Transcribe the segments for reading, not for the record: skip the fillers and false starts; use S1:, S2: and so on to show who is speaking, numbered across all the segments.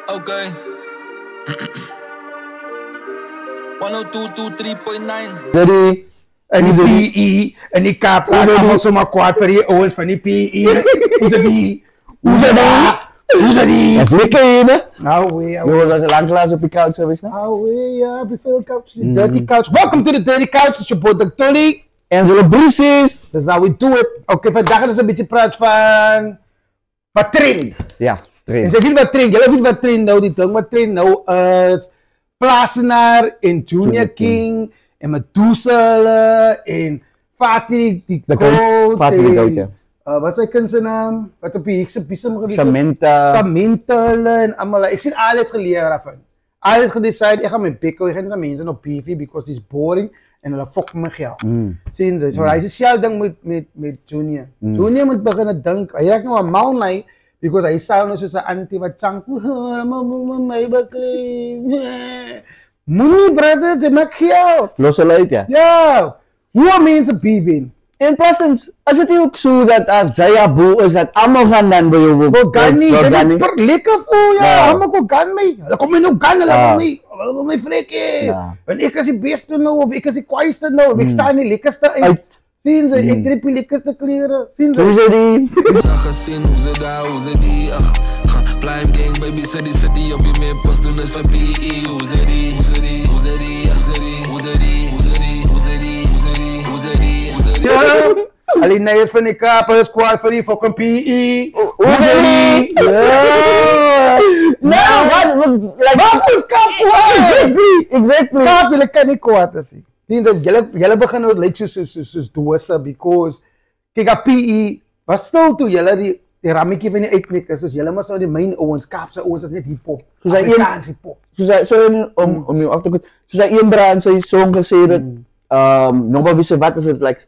S1: Okay. 102.3.9.
S2: Jadi,
S3: En die PE en die K praat allemaal zomaar kwaad voor die owens van die PE. Hoe ze die? Hoe ze die?
S2: dat is lekker hier, hè?
S3: Nou weer.
S2: Jongens, als je lang klaar op je couch geweest, hè?
S3: Nou weer, ja, heb je veel couch. Dirty couch. Welcome to the Dirty Couch. It's your boy Dr. Tolly.
S2: Angelo Bruces.
S3: That's how we do it. Oké, vandaag is een beetje praat van wat trend.
S2: Ja,
S3: En
S2: erin.
S3: zeg niet wat trend. Jij weet wat trend nou, die ding. Wat trend nou is Plaasenaar en Junior King en Medusa en Fatih die Gold.
S2: Fatih die Gold, ja.
S3: Wat is zijn kind zijn naam? Wat op die Hikse Bissem geweest?
S2: Samantha.
S3: Samantha en allemaal. Ik zie altijd geleerd daarvan. Altijd gedecide, ik ga met Pico, ik ga niet aan mensen op PV because het is boring en hulle fok mijn geld. Zien ze? So hij is hetzelfde ding met Junior. Junior moet beginnen denken, hij raakt nou een mal mee, because hij zou nou zoals een auntie wat zangt, my Moenie brother, je maakt geld.
S2: Los hulle uit, ja.
S3: Ja, hoe mensen PV?
S2: En plastens, is het ook zo dat als Jayabu is dat allemaal gaan dan bij jou?
S3: Gani, lekker voor ja, allemaal ko gan mee. Hulle kom nou gan, hulle wil my freakie.
S2: Ja.
S3: En ek is die beste nou, of ek is die kwaaiste nou, of ek sta in die lekkerste uit. Zien ze, ik trip die lekkerste kleren. Zien
S2: Hoe
S3: ze?
S2: is die?
S1: Zag gezien hoe ze daar, hoe ze die. Prime gang, baby, city op je meer post doen het van PE. Hoe ze die, hoe ze die, hoe ze die, hoe ze die, hoe ze die, hoe ze die, hoe ze die, hoe ze die, hoe ze die, hoe ze die.
S3: Ja. Alleen nee is van die kapen, squad van die fucking PE.
S2: Hoe is die?
S3: Nou, wat is kap?
S2: Exactly.
S3: Kap, jullie kan niet kwaad zien. Zien ze, jullie beginnen het lijkt zoals dozen, because, kijk, a PE, was stil toe, jullie die rammetje van die uitknikkers, dus jullie moest nou die mijn owens, kaapse owens, is net hip-hop.
S2: Soos hy een-
S3: Afrikaans hip-hop.
S2: Om jou af te kort, soos hy een brand sy song gesê dat, nobody weet wat is het, like,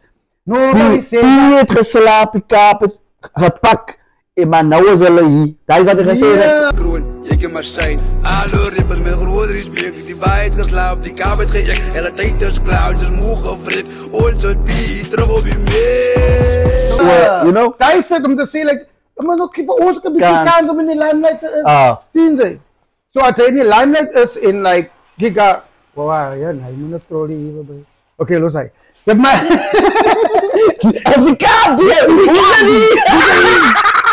S3: Nobody said
S2: Pie het geslaap, die kaap het gepak, maar nou is hulle hier. Daai wat hy gesê het.
S4: Kroon, jy kan maar zijn. Alle rippers met groter is bleek, die baie het geslaap, die kaap het geëk, hele tyd is klaar, het is moe gevrit, ons het bie, terug op die mee.
S2: You know?
S3: Hij zegt om te zeggen, like, maar ook voor ons een beetje
S2: Kans.
S3: kans om in de limelight te
S2: Ah.
S3: zien ze. Zo als hij in de limelight is in like, giga, wow, ja, nee, je moet het trolley hier bij. Oké, los hij. Ja, maar,
S2: As die kaap, die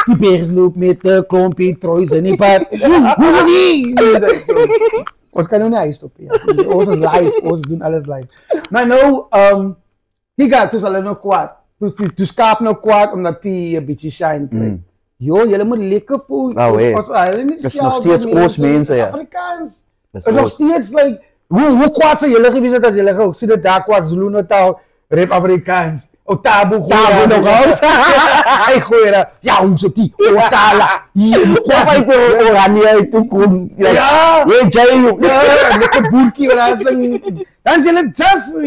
S3: die bergsloop met de klompie, trooi ze niet pad. Hoe is die? Ons kan nou niet uitstoppen, ja. Ons is live, ons doen alles live. Maar nou, giga, toen zal hij nog kwaad. Toen skaap nou kwaad omdat Pie een beetje shine krijgt. Yo, jullie moeten lekker voelen.
S2: Oh, hey.
S3: Dat
S2: is nog steeds ons mensen, ja.
S3: Afrikaans.
S2: Dat is
S3: Het is nog
S2: ons.
S3: steeds, like, hoe kwaad zijn jullie geweest als jullie ook? Zie je daar kwaad Zulu taal, rap Afrikaans. O tabu gooi
S2: nog uit.
S3: Hij gooi er, ja, hoe zit die? O tala. Hier,
S2: Kom uit de oranje uit, toe kom.
S3: Ja.
S2: Jy, Jay,
S3: Ja, lekker boerkie wat hij zingt. Dan is jullie just,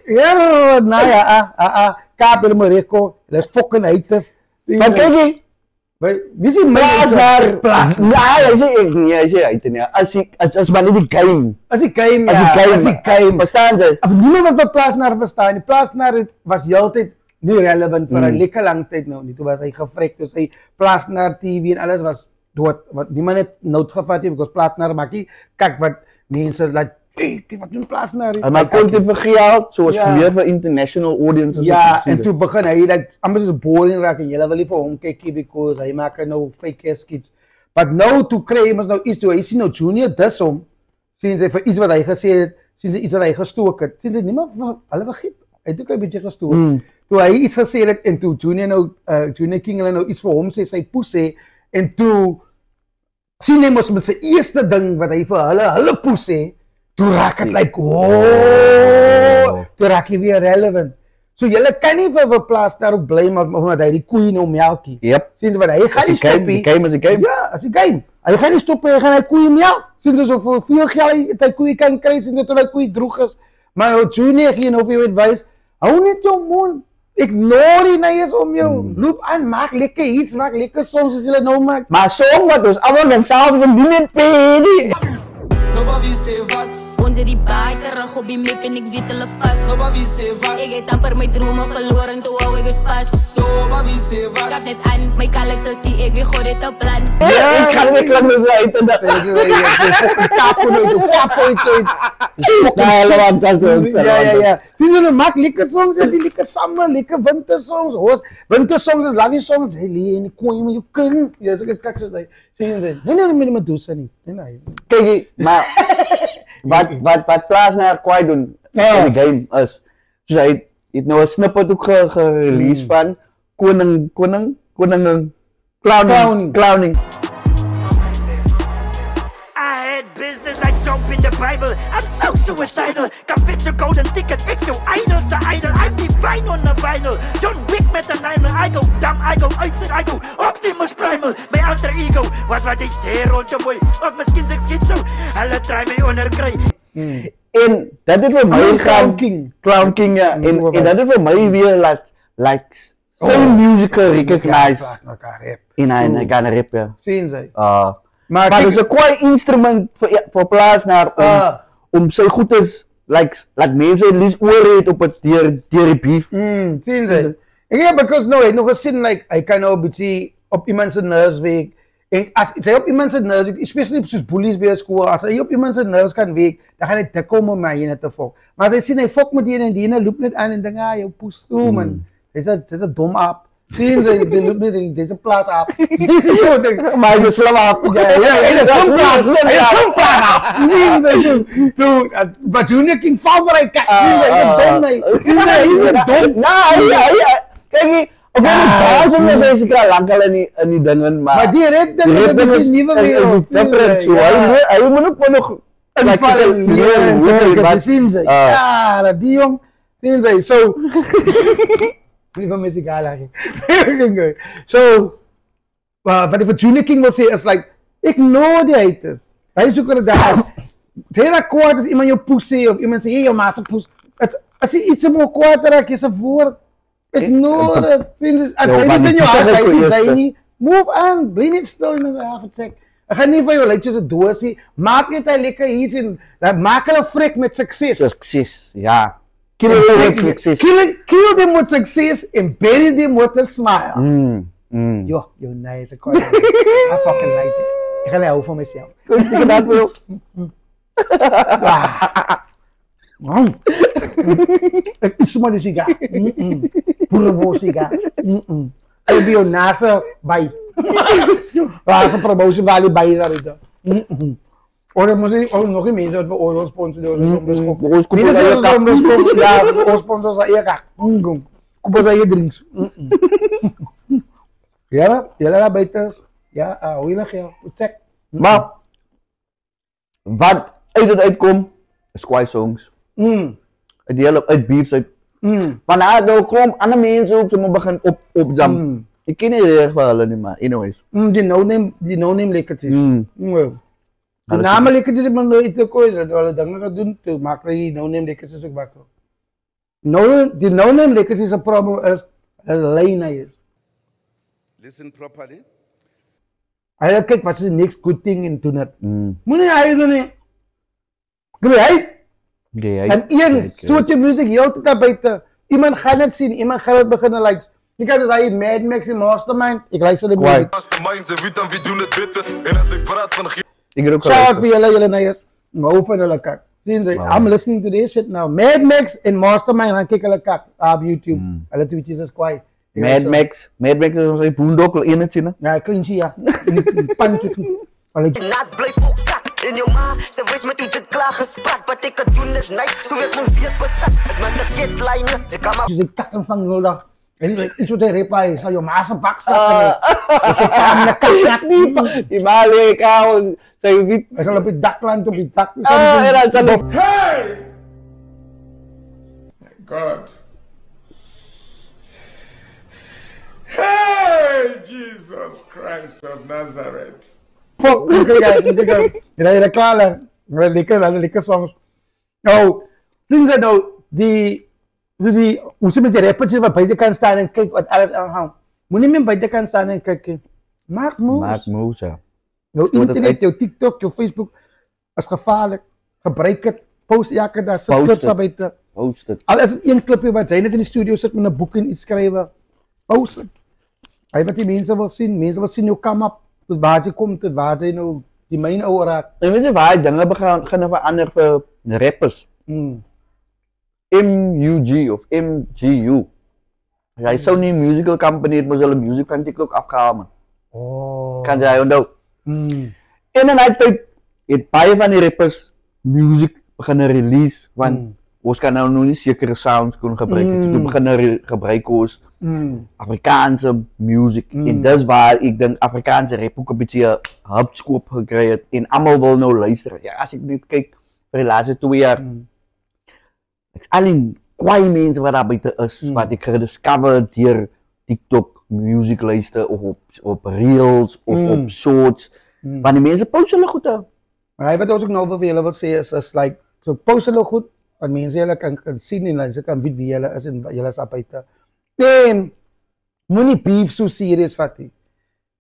S3: ja, nou ja, kaap jullie maar rechtko. Dat is fucking haters.
S2: maar kyk jy,
S3: Wie is die
S2: Plaasenaar,
S3: Plaasenaar.
S2: hy sê ek nie, hy sê uit nie. As maar net die game.
S3: As die keim,
S2: As
S3: ja,
S2: die
S3: as die keim.
S2: Verstaan jy?
S3: Of niemand wat van Plaasenaar verstaan. Die Plaasenaar was heeltyd nie relevant vir 'n lekker lang tyd nou nie. Toe was hy gevrek, toe hy Plaasenaar TV en alles was dood. Wat niemand het nood gevat het, because Plaasenaar maak nie kyk wat mense like, hey, kyk wat doen Plaasenaar.
S2: Hy maak content vir geld, soos
S3: Ja.
S2: meer vir international audiences.
S3: Ja, en toe begin hy like amper so boring raak en jy wil nie vir hom kykie because hy maak nou fake skits. But nou toe kry hy mos nou iets toe, hy sien nou Junior dis hom. Sien sy vir iets wat hy gesê het, sien sy iets wat hy gestook het. Sien sy niemand hulle vergeet. Hy het ook 'n bietjie gestook. Toe hy iets gesê het en toe Junior nou Junior King hulle nou iets vir hom sê, sy poes sê en toe sien hy mos met sy eerste ding wat hy vir hulle poes sê, toe raak het like, toe raak hy weer relevant. So julle kan nie vir plaas daar ook bly maar omdat hy die koeie nou melkie.
S2: Yep.
S3: Sien jy wat hy gaan nie stop nie.
S2: Die game is die game.
S3: Ja, as die game. Hy gaan nie stop nie, hy gaan hy koeie melk. Sien jy so vir veel geld het hy koeie kan kry sien jy tot hy koeie droog is. Maar nou Junior gee nou vir jou advice, hou net jou mond. Ignore die neies om jou. Loop aan, maak lekker iets, maak lekker songs as jy nou maak.
S2: Maar song wat ons almal dan selfs in die net pay nie.
S1: Nobody say wat,
S5: Ons het die baai terug op die map en ek weet hulle vat.
S1: nobody say wat,
S5: Ek het amper my drome verloren toe hou ek het vast.
S1: nobody say
S5: Kap
S1: wat.
S5: net aan, my kalk sal sien ek wie God het 'n plan.
S2: Ik ga niet lang zo uit en dat.
S3: Kapo uit.
S2: Nee, laat dat zo.
S3: Ja. Zien ze, maak lekker songs en die lekker summer, lekker winter songs. Winter songs is love songs. Hey, lee, en die kooi maar je kan. Ja, zulke kaks is dat. Zien ze, nee, maar doe ze niet. Nee.
S2: Kijk, maar wat plaats naar kwijt doen in de game is, dus hij het nou een snippet ook gereleased van clowning.
S6: I had business like jump in the Bible. I'm so suicidal. Come fix your golden ticket, fix your idols the idol. I'm divine on the vinyl. John Wick met een nijmel. I go dumb, I go uitzet, I go Optimus Primal. My alter ego was wat jy sê rondom my. Of miskien ek schizo. Hulle try my onderkry.
S2: En dat is voor mij Clown King, ja. En dat is voor mij weer zijn music recognized in een rap, ja.
S3: Zien ze.
S2: Maar het is een kwaai instrument voor plaats naar om zo goed is, like mensen het liefst oorreed op het dier beef.
S3: Zien ze. Ja, because no, ik nog eens zin, like, ik kan nou beetje op iemand zijn nerves week. En als hij op iemand zijn nerves, especially zoals bullies bij school, als hij op iemand zijn nerves kan week, dan gaat hij te komen met je net te fok. Maar als hij ziet, hij fok met die en die, loopt net aan en denkt, je poes toe, man. Dit is een dom aap. Zien ze, die loopt niet in deze plaats aap.
S2: Maar hij is een slim aap.
S3: Ja, hij is zo'n plaats. Hij is zo'n plaats aap. Zien ze, maar toen ik in favoriet kijk, zien ze, hij is dom, nee. Hij is dom.
S2: Kijk, op een dansen is hij zeker lang al in die dingen, maar
S3: die rap dingen is niet meer
S2: different. Hij moet ook nog
S3: zien ze. Ja, die jong, zien ze, zo. Liever muzikaal eigenlijk. So, wat ik voor Junior King wil zeggen is like, ignore die haters. Wij zoeken het daar. Heel kwaad is iemand je pussy of iemand zegt, je maat poes. Als je iets meer kwaad raakt, is er voor. Ignore het. Als je niet in je hart zei niet, move on. Blijf niet stil in de avond. Ga niet van je lijntjes het doorzie. Maak niet hij lekker iets in. Maak een frik met succes.
S2: Succes, ja.
S3: Kill them with success and bury them with a smile. Yo, nice. I fucking like it. Ik ga niet houden van mezelf.
S2: Ik dat wil.
S3: Ik is maar de sigaar. Puro sigaar. Ik ben je naast bij. Waar is een promotie waar je bij is daar. Or nog een mensen dat we oorlog sponsoren. Ja, oorsponsors zijn eerder. Kopen zij je drinks. Ja, daar beter. Ja, hoe je nog ja, check.
S2: Maar wat uit het uitkomt, is kwaai songs. Het hele uit beefs uit. Vandaar dat gewoon andere mensen ook zo beginnen op jam. Ik ken niet erg van hulle niet, maar anyways.
S3: Die no-name lekkertjes. De namen lekkertjes heb ik nooit te kopen. Dat we dingen gaan doen, toen maken die no-name lekkertjes ook bakken. Die no-name lekkertjes is een probleem als lijnen is.
S4: Listen properly.
S3: Hij kijk wat is de next good thing in doen het. Moet niet hij doen niet. Kijk hij. En één soortje muziek heel te buiten. Iemand gaat het zien, iemand gaat het beginnen likes. Je kan dus hij Mad Max in Mastermind. Ik luister de muziek.
S1: Mastermind, ze weten wie doen het beter. En als ik praat van
S3: Shout out voor jullie niggas. Maar hoe vinden jullie kak? Zien ze, I'm listening to this shit now. Mad Max in Mastermind, gaan kijken jullie kak op YouTube. Alle tweetjes is kwijt.
S2: Mad Max is onze boondokkel in het zin.
S3: Ja, cleantje ja. Pankje.
S6: Naak blijf ook kak in jou ma. Ze wist met hoe ze klaar gespraat. Wat ik kan doen is nice. Zo werd mijn weer bezat. Is met de kidline. Ze kan maar.
S3: Dus ik kak hem van heel dag. En iets wat hij reply zal je maas een bak zetten. Dus ik kan hem kak
S2: die male kau saya niet.
S3: Hij zal op het dak landen, op het dak.
S4: Hey! God. Hey, Jesus Christ of Nazareth.
S3: Fuck, kijk. Hij klaar. Lekker songs. Nou, toen ze nou hoe ze met die rappertjes wat buiten kan staan en kijk wat alles aanhangt. Moet niet meer buiten kan staan en kijken. Maak moves.
S2: Maak moves, ja.
S3: Jouw internet, jouw TikTok, jouw Facebook. is gevaarlik. Gebruik het, post elke dag, sit
S2: Post
S3: clips
S2: het.
S3: daar buite.
S2: Post het.
S3: Al is het een clipje wat jy net in die studio sit met 'n boek en iets skrywe, post het. Hy wat die mense wil sien jou come up, tot waar jy kom, tot waar jy nou die myn ouer raak.
S2: En weet jy waar dinge begin verander vir rappers? MUG of MGU. Hy sou nie 'n musical company het, mos hulle music van TikTok afgehaal man.
S3: Oh.
S2: Kan jy onthou? En in daai tyd het baie van die rappers music begin release want ons kan nou nie sekere sounds kon gebruik nie. Toe begin gebruik ons Afrikaanse music en dis waar ek dink Afrikaanse rap ook 'n bietjie hupscoop gekry het en almal wil nou luister. Ja, as ek net kyk vir die laaste 2 jaar. Ek's alleen kwai mense wat daar buite is wat ek gediscover deur TikTok music luister of op reels of op shorts. Want die mense post hulle goed uit.
S3: Maar hy wat ons ook nou vir julle wil sê is like so post hulle goed want mense julle kan sien en mense kan weet wie julle is en julle is op buite. En moenie beef so serious vat nie.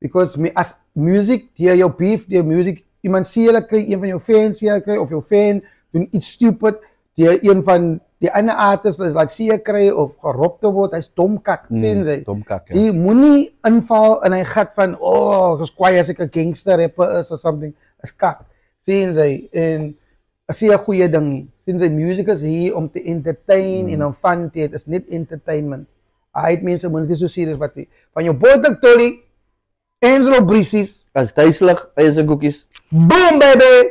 S3: Because as music, jou beef, die music, iemand sien julle kry een van jou fans hier kry of jou fan doen iets stupid, die een van die ander artists is laat see kry of gerop te word, hy's domkak, sien jy?
S2: Domkak, ja.
S3: Die moenie inval in hy gat van dis kwaai as ek 'n gangster rapper is or something. Is kak. Sien jy? En as jy 'n goeie ding nie. Sien jy music is hier om te entertain en om fun te hê. Is net entertainment. Hy het mense moenie so serious wat nie. Van jou Bodak Tolly, Angelo Brisis,
S2: As duiselig, is 'n koekies.
S3: boom baby.